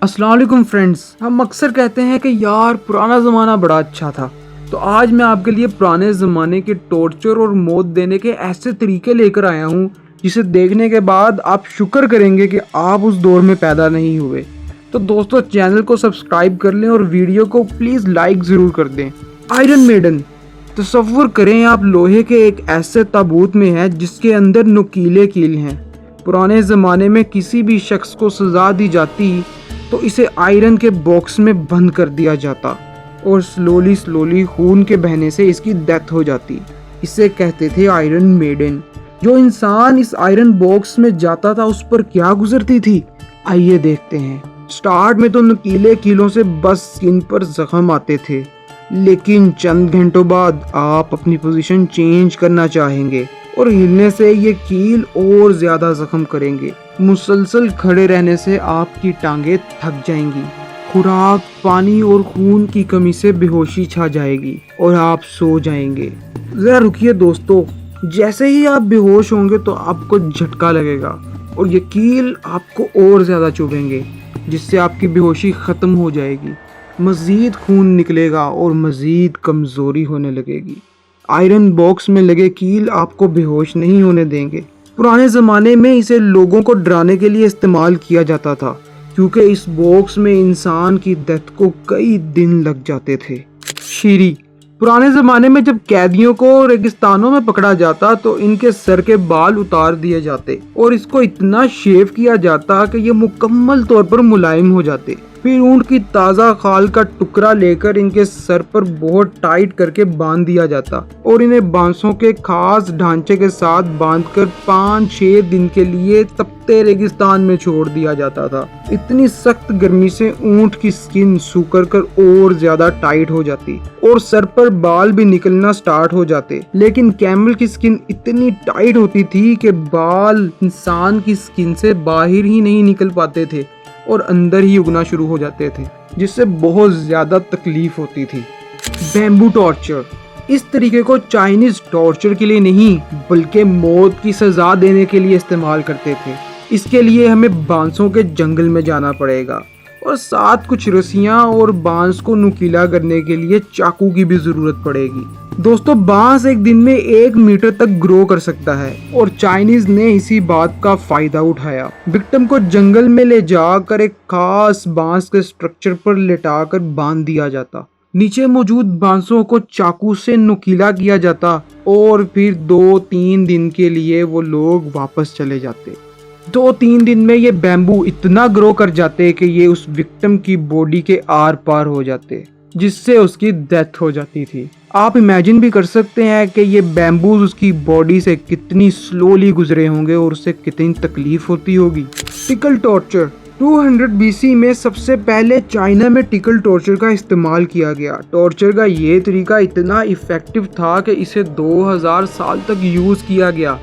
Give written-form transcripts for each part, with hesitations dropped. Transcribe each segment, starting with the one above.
अस्सलाम वालेकुम फ्रेंड्स। हम अक्सर कहते हैं कि यार पुराना ज़माना बड़ा अच्छा था। तो आज मैं आपके लिए पुराने ज़माने के टॉर्चर और मौत देने के ऐसे तरीके लेकर आया हूँ जिसे देखने के बाद आप शुक्र करेंगे कि आप उस दौर में पैदा नहीं हुए। तो दोस्तों, चैनल को सब्सक्राइब कर लें और वीडियो को प्लीज़ लाइक ज़रूर कर दें। Iron maiden. तसव्वुर करें आप लोहे के एक ऐसे ताबूत में हैं जिसके अंदर नुकीले कील हैं। पुराने ज़माने में किसी भी शख्स को सज़ा दी जाती तो इसे आयरन के बॉक्स में बंद कर दिया जाता और स्लोली खून के बहने से इसकी डेथ हो जाती। इसे कहते थे आयरन मेडन। जो इंसान इस आयरन बॉक्स में जाता था उस पर क्या गुजरती थी, आइए देखते हैं। स्टार्ट में तो नुकीले कीलों से बस स्किन पर जख्म आते थे, लेकिन चंद घंटों बाद आप अपनी पोजीशन चेंज करना चाहेंगे और हिलने से ये कील और ज्यादा जख्म करेंगे। मुसलसल खड़े रहने से आपकी टांगें थक जाएंगी। खुराक, पानी और खून की कमी से बेहोशी छा जाएगी और आप सो जाएंगे। जरा रुकिए दोस्तों, जैसे ही आप बेहोश होंगे तो आपको झटका लगेगा और ये कील आपको और ज्यादा चुभेंगे, जिससे आपकी बेहोशी खत्म हो जाएगी। मजीद खून निकलेगा और मजीद कमजोरी होने लगेगी। आयरन बॉक्स में लगे कील आपको बेहोश नहीं होने देंगे। पुराने ज़माने में इसे लोगों को डराने के लिए इस्तेमाल किया जाता था, क्योंकि इस बॉक्स में इंसान की डेथ को कई दिन लग जाते थे। शीरी। पुराने ज़माने में जब कैदियों को रेगिस्तानों में पकड़ा जाता तो इनके सर के बाल उतार दिए जाते और इसको इतना शेव किया जाता कि ये मुकम्मल तौर पर मुलायम हो जाते। फिर ऊंट की ताज़ा खाल का टुकड़ा लेकर इनके सर पर बहुत टाइट करके बांध दिया जाता और इन्हें बांसों के खास ढांचे के साथ बांधकर 5-6 दिन के लिए तपते रेगिस्तान में छोड़ दिया जाता था। इतनी सख्त गर्मी से ऊंट की स्किन सूखकर कर और ज्यादा टाइट हो जाती और सर पर बाल भी निकलना स्टार्ट हो जाते। लेकिन कैमल की स्किन इतनी टाइट होती थी कि बाल इंसान की स्किन से बाहर ही नहीं निकल पाते थे और अंदर ही उगना शुरू हो जाते थे, जिससे बहुत ज्यादा तकलीफ होती थी। Bamboo torture. इस तरीके को चाइनीज टॉर्चर के लिए नहीं बल्कि मौत की सजा देने के लिए इस्तेमाल करते थे। इसके लिए हमें बांसों के जंगल में जाना पड़ेगा और साथ कुछ रस्सियां और बांस को नुकीला करने के लिए चाकू की भी जरूरत पड़ेगी। दोस्तों, बांस एक दिन में 1 मीटर तक ग्रो कर सकता है और चाइनीज ने इसी बात का फायदा उठाया। विक्टिम को जंगल में ले जाकर एक खास बांस के स्ट्रक्चर पर लेटाकर बांध दिया जाता। नीचे मौजूद बांसों को चाकू से नुकीला किया जाता और फिर 2-3 दिन के लिए वो लोग वापस चले जाते। 2-3 दिन में ये बैम्बू इतना ग्रो कर जाते कि ये उस विक्टिम की बॉडी के आर पार हो जाते, जिससे उसकी डेथ हो जाती थी। आप इमेजिन भी कर सकते हैं कि ये बैम्बूज उसकी बॉडी से कितनी स्लोली गुजरे होंगे और उसे कितनी तकलीफ होती होगी। Tackle torture. 200 BC में सबसे पहले चाइना में टिकल टॉर्चर का इस्तेमाल किया गया। टॉर्चर का ये तरीका इतना इफेक्टिव था कि इसे 2000 साल तक यूज़ किया गया,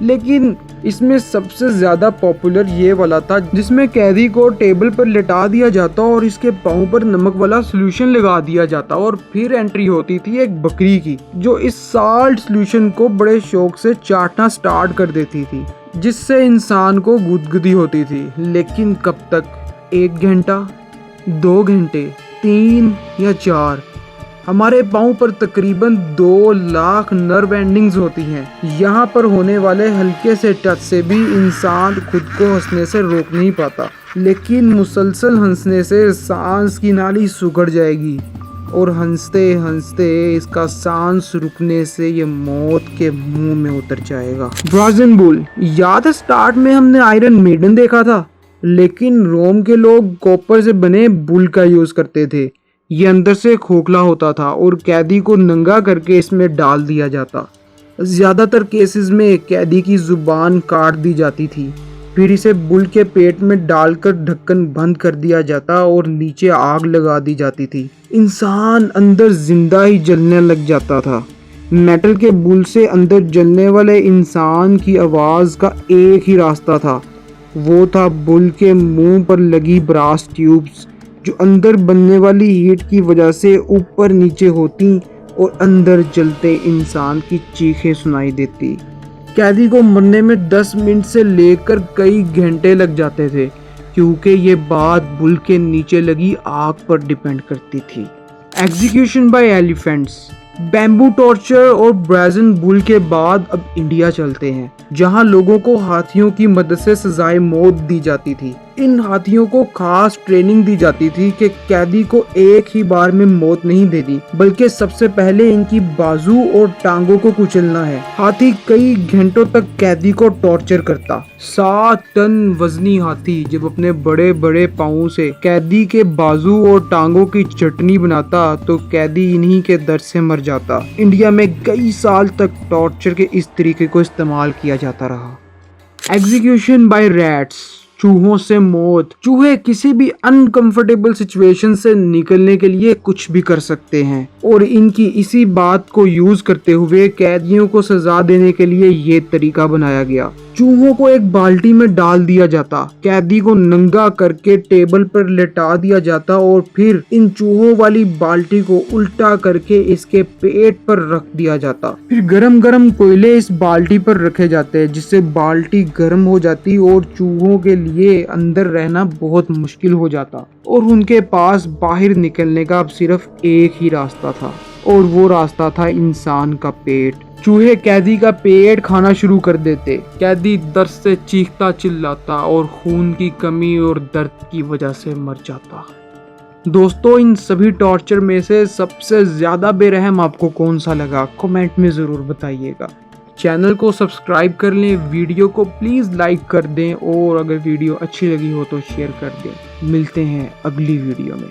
लेकिन इसमें सबसे ज़्यादा पॉपुलर ये वाला था जिसमें कैदी को टेबल पर लेटा दिया जाता और इसके पाँव पर नमक वाला सोल्यूशन लगा दिया जाता और फिर एंट्री होती थी एक बकरी की, जो इस साल्ट सोल्यूशन को बड़े शौक से चाटना स्टार्ट कर देती थी, जिससे इंसान को गुदगुदी होती थी। लेकिन कब तक? 1 घंटा, 2 घंटे, 3 या 4? हमारे पाँव पर तकरीबन 2 लाख नर्व एंडिंग्स होती हैं। यहाँ पर होने वाले हल्के से टच से भी इंसान खुद को हंसने से रोक नहीं पाता, लेकिन मुसलसल हंसने से सांस की नाली सुखड़ जाएगी और हंसते हंसते इसका सांस रुकने से ये मौत के मुंह में उतर जाएगा। Brazil bull. याद है स्टार्ट में हमने आयरन मेडन देखा था, लेकिन रोम के लोग कॉपर से बने बुल का यूज़ करते थे। ये अंदर से खोखला होता था और कैदी को नंगा करके इसमें डाल दिया जाता। ज़्यादातर केसेस में कैदी की जुबान काट दी जाती थी। फिर इसे बुल के पेट में डालकर ढक्कन बंद कर दिया जाता और नीचे आग लगा दी जाती थी। इंसान अंदर जिंदा ही जलने लग जाता था। मेटल के बुल से अंदर जलने वाले इंसान की आवाज़ का एक ही रास्ता था, वो था बुल के मुंह पर लगी ब्रास ट्यूब्स, जो अंदर बनने वाली हीट की वजह से ऊपर नीचे होती और अंदर जलते इंसान की चीखें सुनाई देती। कैदी को मरने में 10 मिनट से लेकर कई घंटे लग जाते थे, क्योंकि ये बात बुल के नीचे लगी आग पर डिपेंड करती थी। Execution bye elephants. Bamboo torture और ब्राज़न बुल के बाद अब इंडिया चलते हैं, जहां लोगों को हाथियों की मदद से सजाए मौत दी जाती थी। इन हाथियों को खास ट्रेनिंग दी जाती थी कि कैदी को एक ही बार में मौत नहीं देनी, बल्कि सबसे पहले इनकी बाजू और टांगों को कुचलना है। हाथी कई घंटों तक कैदी को टॉर्चर करता। 7 टन वजनी हाथी जब अपने बड़े बड़े पाँवों से कैदी के बाजू और टांगों की चटनी बनाता तो कैदी इन्हीं के दर्द से मर जाता। इंडिया में कई साल तक टॉर्चर के इस तरीके को इस्तेमाल किया जाता रहा। Execution bye rats. चूहों से मौत। चूहे किसी भी अनकंफर्टेबल सिचुएशन से निकलने के लिए कुछ भी कर सकते हैं और इनकी इसी बात को यूज करते हुए कैदियों को सजा देने के लिए ये तरीका बनाया गया। चूहों को एक बाल्टी में डाल दिया जाता, कैदी को नंगा करके टेबल पर लेटा दिया जाता और फिर इन चूहों वाली बाल्टी को उल्टा करके इसके पेट पर रख दिया जाता। फिर गरम गरम कोयले इस बाल्टी पर रखे जाते, जिससे बाल्टी गर्म हो जाती और चूहों के लिए अंदर रहना बहुत मुश्किल हो जाता और उनके पास बाहर निकलने का अब सिर्फ एक ही रास्ता था और वो रास्ता था इंसान का पेट। चूहे कैदी का पेट खाना शुरू कर देते। कैदी दर्द से चीखता चिल्लाता और खून की कमी और दर्द की वजह से मर जाता। दोस्तों, इन सभी टॉर्चर में से सबसे ज्यादा बेरहम आपको कौन सा लगा, कमेंट में जरूर बताइएगा। चैनल को सब्सक्राइब कर लें, वीडियो को प्लीज लाइक कर दें और अगर वीडियो अच्छी लगी हो तो शेयर कर दें। मिलते हैं अगली वीडियो में।